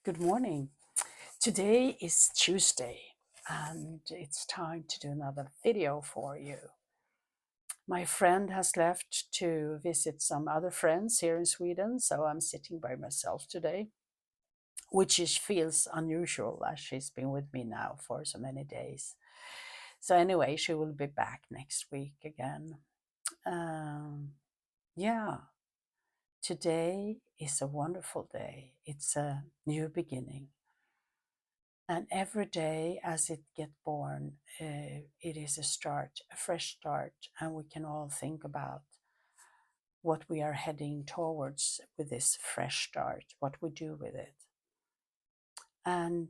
Good morning. Today is Tuesday and it's time to do another video for you. My friend has left to visit some other friends here in Sweden, so I'm sitting by myself today, which feels unusual as she's been with me now for so many days. So, anyway, she will be back next week again. Yeah, today is a wonderful day. It's a new beginning. And every day as it gets born, it is a start, a fresh start, and we can all think about what we are heading towards with this fresh start, what we do with it. And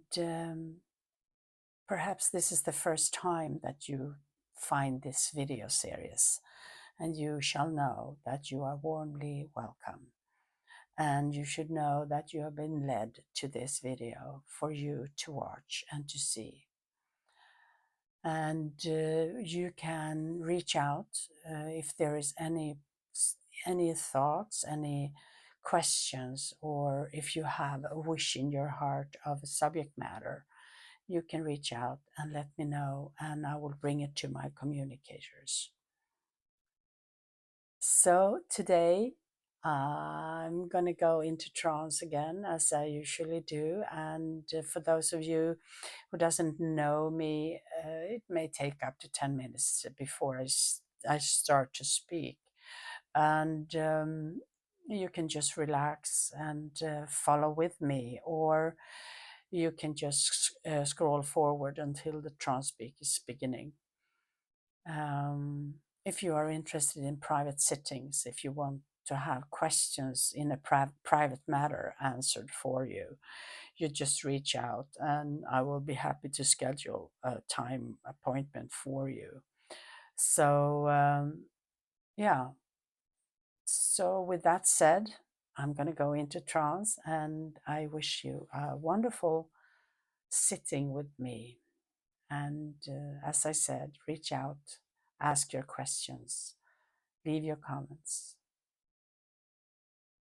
perhaps this is the first time that you find this video series, and you shall know that you are warmly welcome. And you should know that you have been led to this video for you to watch and to see. And you can reach out if there is any thoughts, any questions, or if you have a wish in your heart of a subject matter, you can reach out and let me know, and I will bring it to my communicators. So today I'm going to go into trance again, as I usually do. And for those of you who doesn't know me, it may take up to 10 minutes before I start to speak. And you can just relax and follow with me, or you can just scroll forward until the trance speak is beginning. If you are interested in private sittings, if you want to have questions in a private matter answered for you, you just reach out and I will be happy to schedule a time appointment for you. So, yeah. So, with that said, I'm going to go into trance and I wish you a wonderful sitting with me. And as I said, reach out, ask your questions, leave your comments.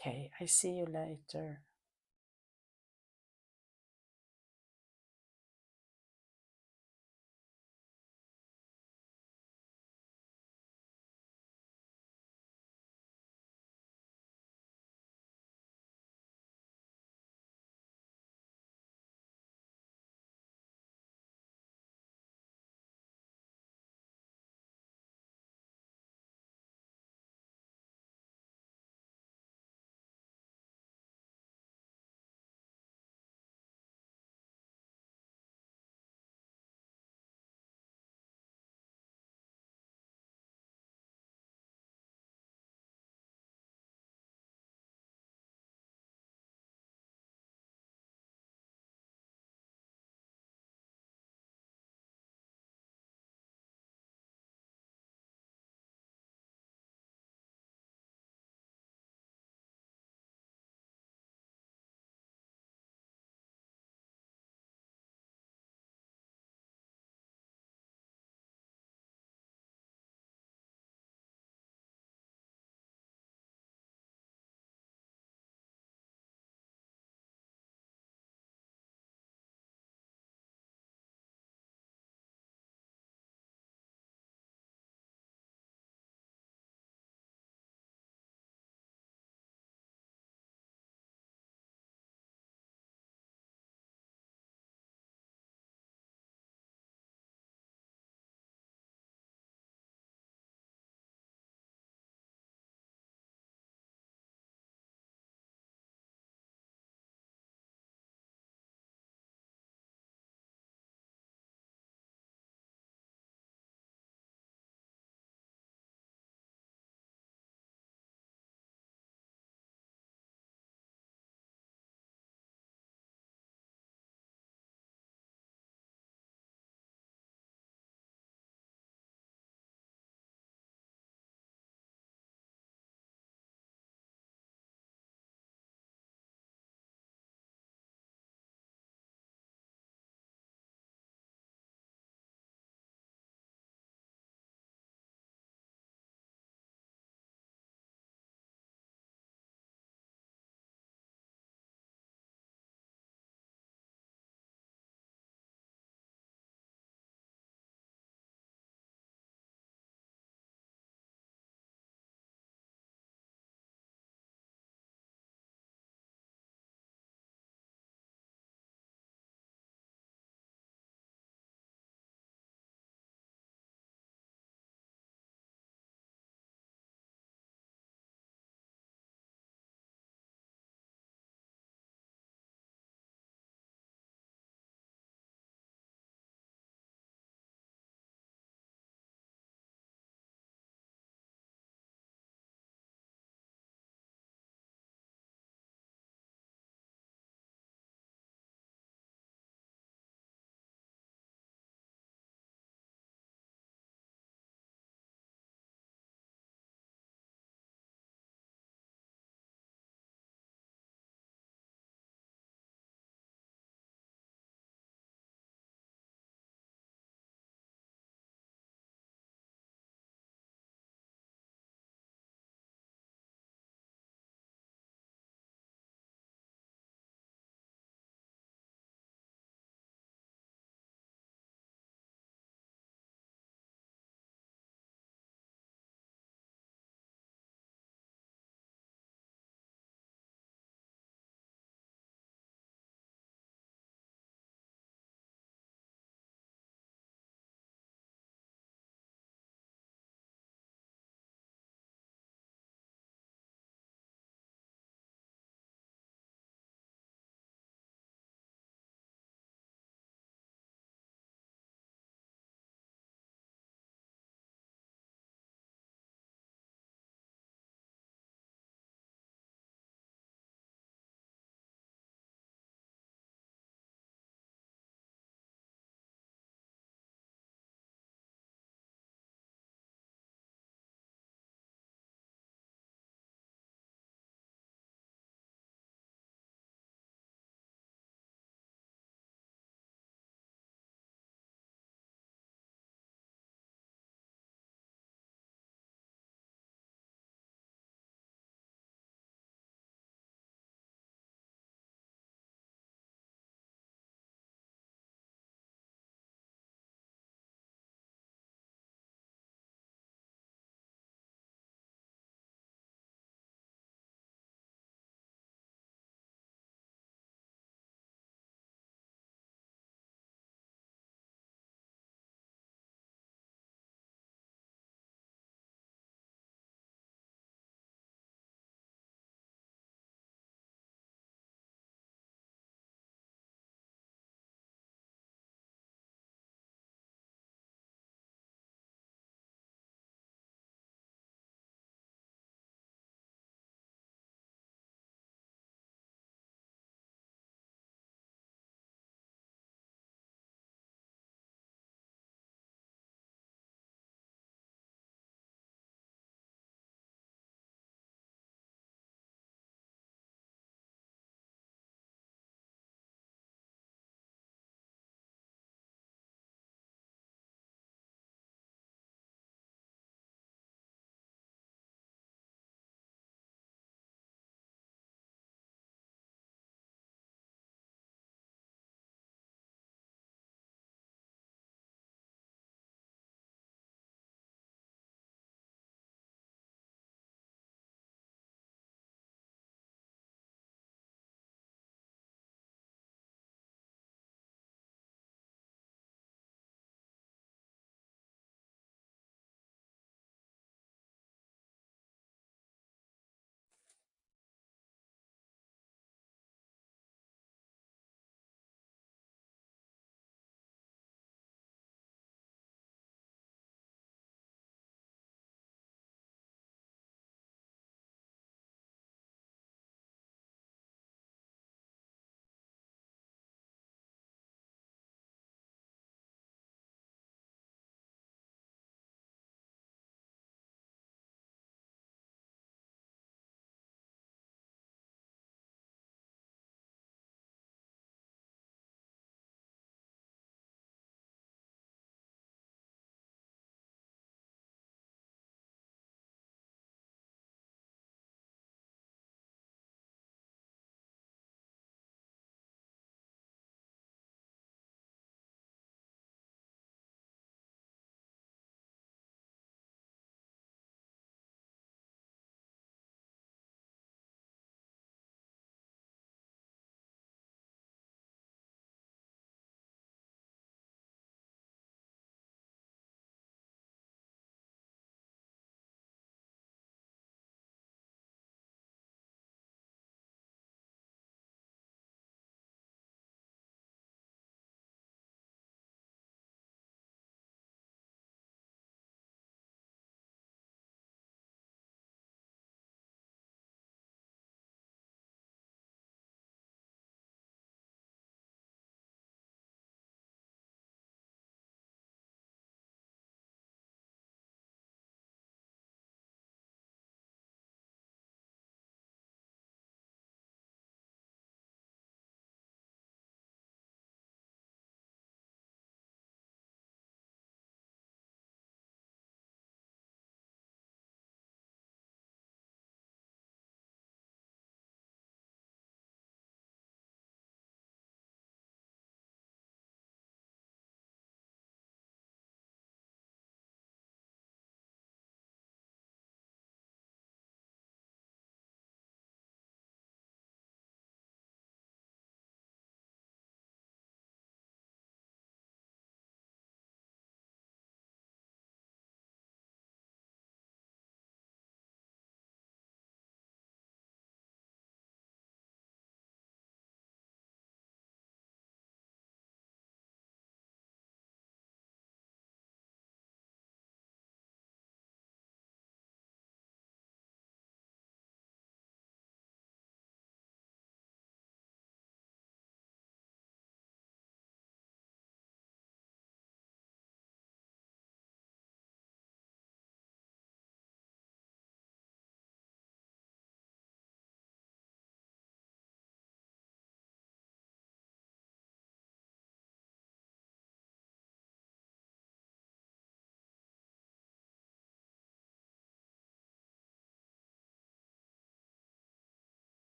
Okay, I see you later.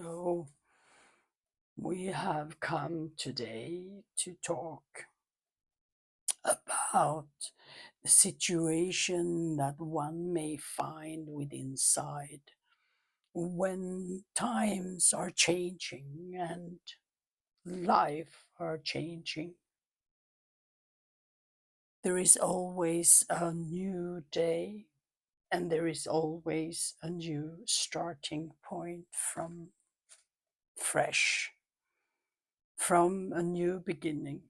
So, we have come today to talk about the situation that one may find within inside when times are changing and life are changing. There is always a new day, and there is always a new starting point from fresh, from a new beginning.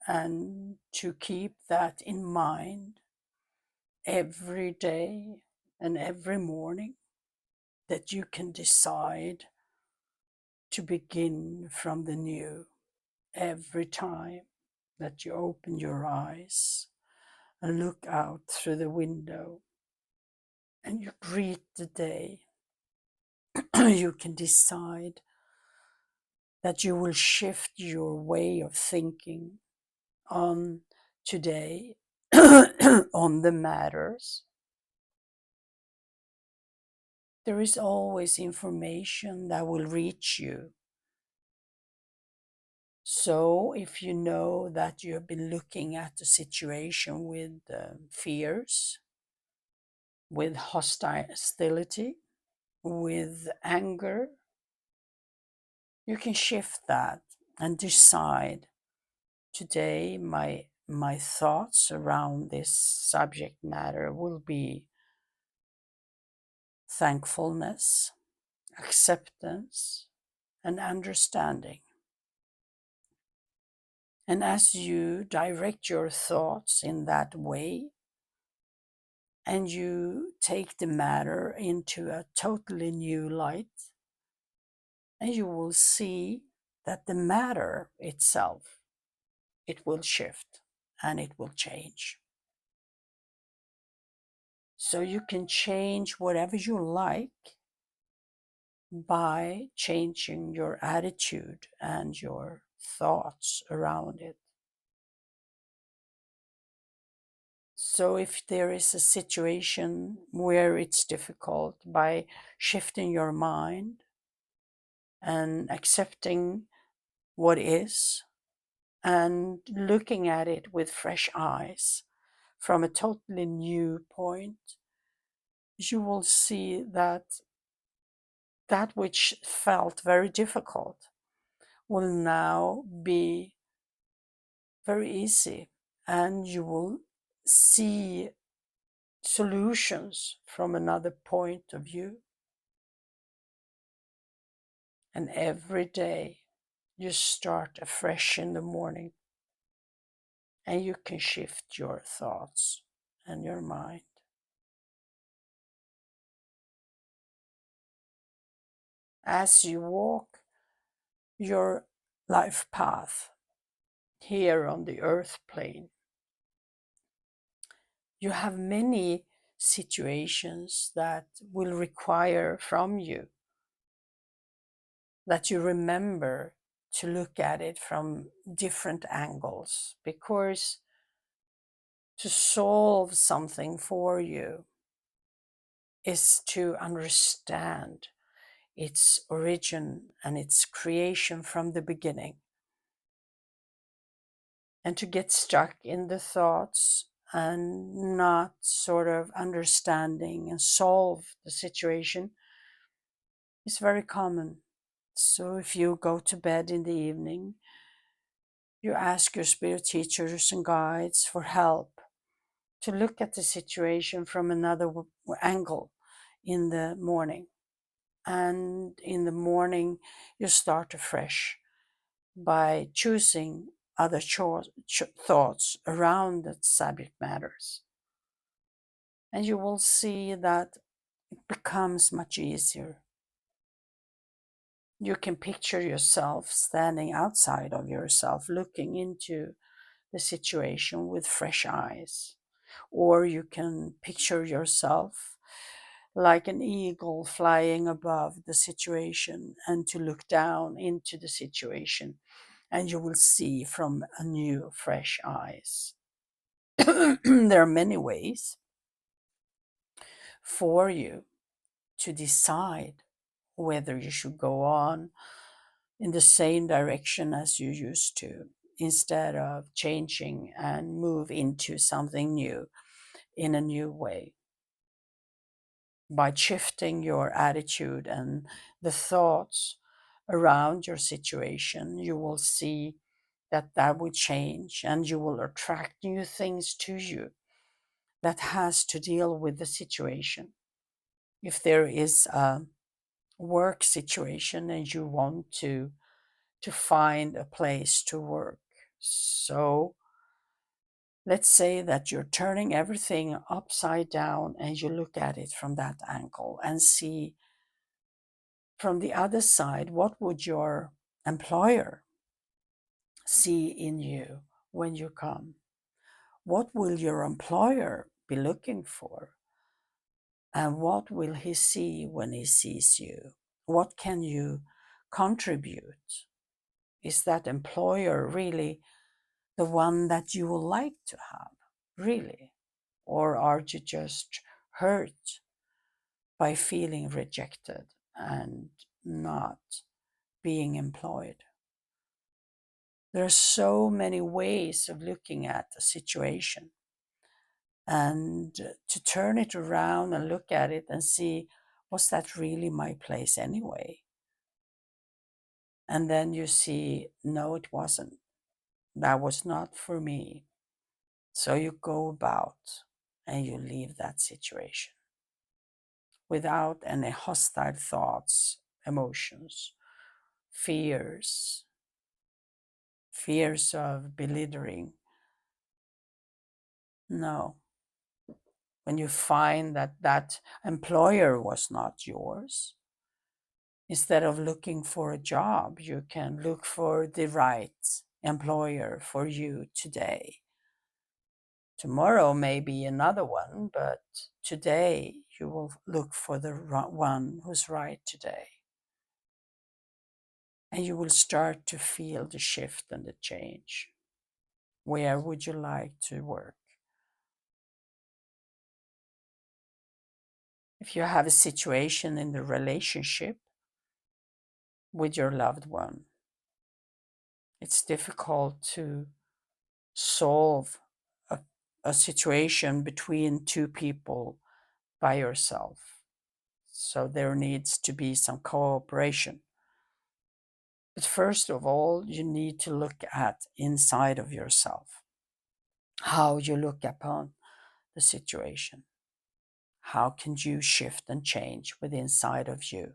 And to keep that in mind every day and every morning, that you can decide to begin from the new every time that you open your eyes and look out through the window and you greet the day. You can decide that you will shift your way of thinking on today, on the matters. There is always information that will reach you. So if you know that you have been looking at the situation with fears, with hostility, with anger, you can shift that and decide, today my thoughts around this subject matter will be thankfulness, acceptance, and understanding. And as you direct your thoughts in that way, and you take the matter into a totally new light, and you will see that the matter itself, it will shift and it will change. So you can change whatever you like by changing your attitude and your thoughts around it. So if there is a situation where it's difficult, by shifting your mind and accepting what is and looking at it with fresh eyes from a totally new point, you will see that that which felt very difficult will now be very easy, and you will see solutions from another point of view. And every day you start afresh in the morning, and you can shift your thoughts and your mind. As you walk your life path here on the earth plane, you have many situations that will require from you that you remember to look at it from different angles, because to solve something for you is to understand its origin and its creation from the beginning. And to get stuck in the thoughts and not sort of understanding and solve the situation is very common. So if you go to bed in the evening, you ask your spirit teachers and guides for help to look at the situation from another angle in the morning. And in the morning, you start afresh by choosing other thoughts around that subject matters. And you will see that it becomes much easier. You can picture yourself standing outside of yourself, looking into the situation with fresh eyes. Or you can picture yourself like an eagle flying above the situation, and to look down into the situation, and you will see from a new, fresh eyes. There are many ways for you to decide whether you should go on in the same direction as you used to, instead of changing and move into something new in a new way. By shifting your attitude and the thoughts around your situation, you will see that that will change, and you will attract new things to you that has to deal with the situation. If there is a work situation and you want to find a place to work, so let's say that you're turning everything upside down and you look at it from that angle and see from the other side, what would your employer see in you when you come? What will your employer be looking for? And what will he see when he sees you? What can you contribute? Is that employer really the one that you would like to have? Really? Or are you just hurt by feeling rejected and not being employed? There are so many ways of looking at the situation, and to turn it around and look at it and see, was that really my place anyway? And then you see, no, it wasn't. That was not for me. So you go about and you leave that situation without any hostile thoughts, emotions, fears, fears of belittling. No. When you find that that employer was not yours, instead of looking for a job, you can look for the right employer for you today. Tomorrow may be another one, but today you will look for the one who's right today. And you will start to feel the shift and the change. Where would you like to work? If you have a situation in the relationship with your loved one, it's difficult to solve a, a situation between two people by yourself. So there needs to be some cooperation. But first of all, you need to look at inside of yourself, how you look upon the situation. How can you shift and change within inside of you?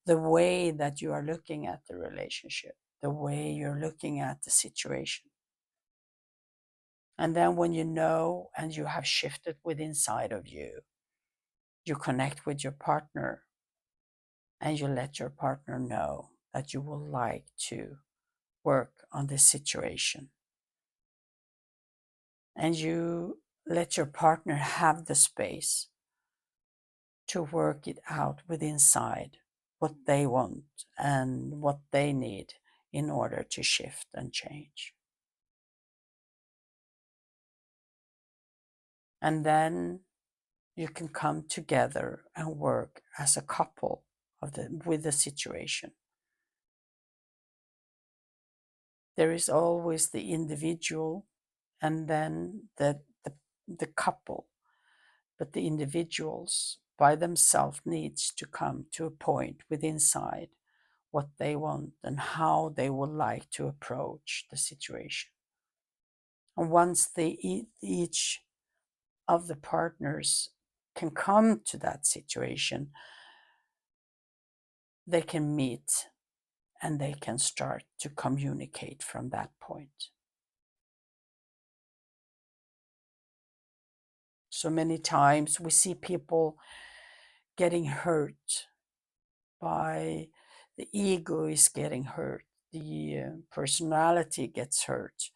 The way that you are looking at the relationship, the way you're looking at the situation. And then when you know and you have shifted within inside of you, you connect with your partner and you let your partner know that you would like to work on this situation. And you let your partner have the space to work it out within inside what they want and what they need in order to shift and change. And then you can come together and work as a couple with the situation. There is always the individual and then the couple, but the individuals by themselves needs to come to a point within inside what they want and how they would like to approach the situation. And once each of the partners can come to that situation, they can meet and they can start to communicate from that point. So many times we see people getting hurt by the ego is getting hurt, the personality gets hurt.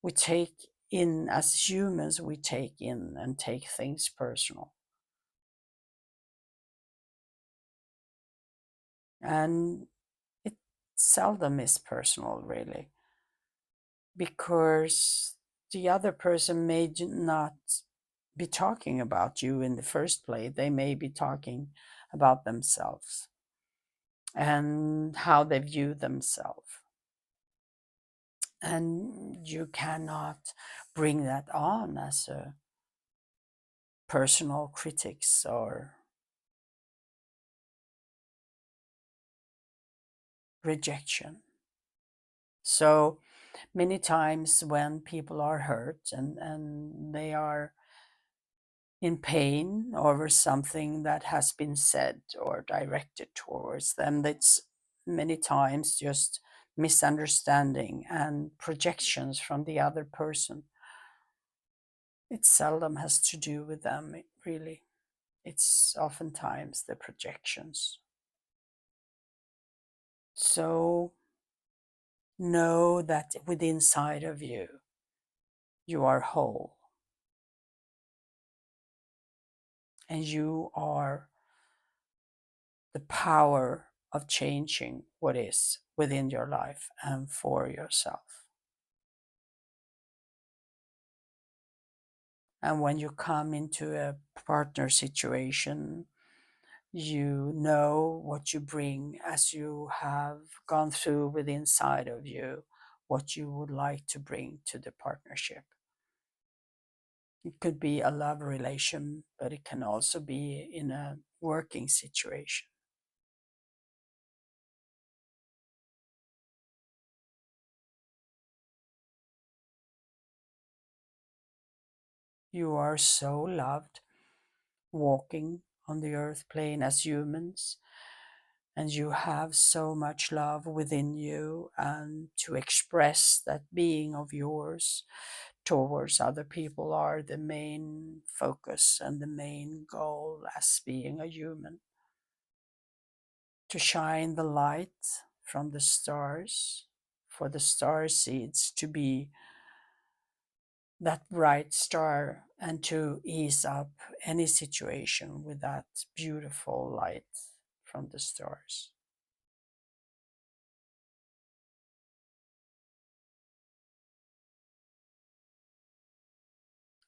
We take in, as humans, we take in and take things personal. And it seldom is personal, really, because the other person may not be talking about you in the first place. They may be talking about themselves. and how they view themselves. And you cannot bring that on as a personal critics or rejection. So many times when people are hurt and they are in pain over something that has been said or directed towards them, that's many times just misunderstanding and projections from the other person. It seldom has to do with them, really. It's oftentimes the projections. So know that within inside of you, you are whole and you are the power of changing what is within your life and for yourself. And when you come into a partner situation, you know what you bring as you have gone through with inside of you, what you would like to bring to the partnership. It could be a love relation, but it can also be in a working situation. You are so loved walking on the earth plane as humans, and you have so much love within you, and to express that being of yours towards other people are the main focus and the main goal as being a human. To shine the light from the stars, for the star seeds to be that bright star and to ease up any situation with that beautiful light from the stars.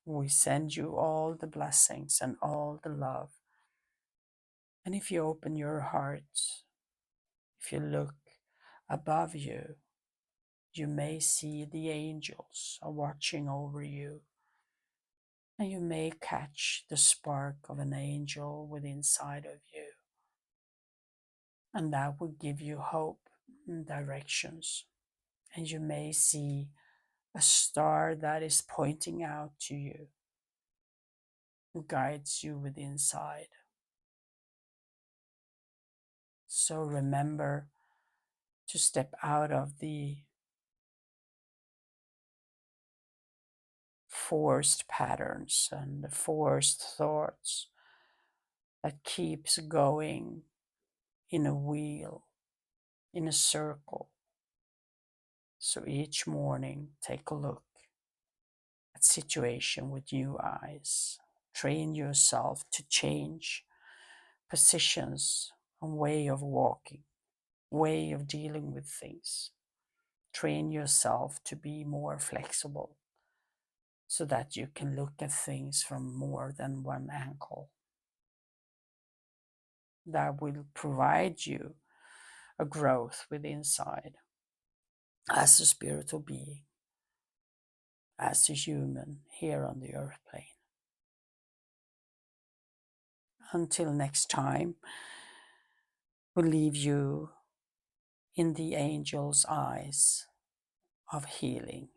We send you all the blessings and all the love. And if you open your heart, if you look above you, you may see the angels are watching over you. And you may catch the spark of an angel within inside of you. And that will give you hope and directions. And you may see a star that is pointing out to you, who guides you with inside. So remember to step out of the forced patterns and the forced thoughts that keeps going in a wheel, in a circle. So each morning, take a look at situation with new eyes. Train yourself to change positions and way of walking, way of dealing with things. Train yourself to be more flexible so that you can look at things from more than one angle. That will provide you a growth within inside as a spiritual being, as a human here on the earth plane. Until next time, we'll leave you in the angel's eyes of healing.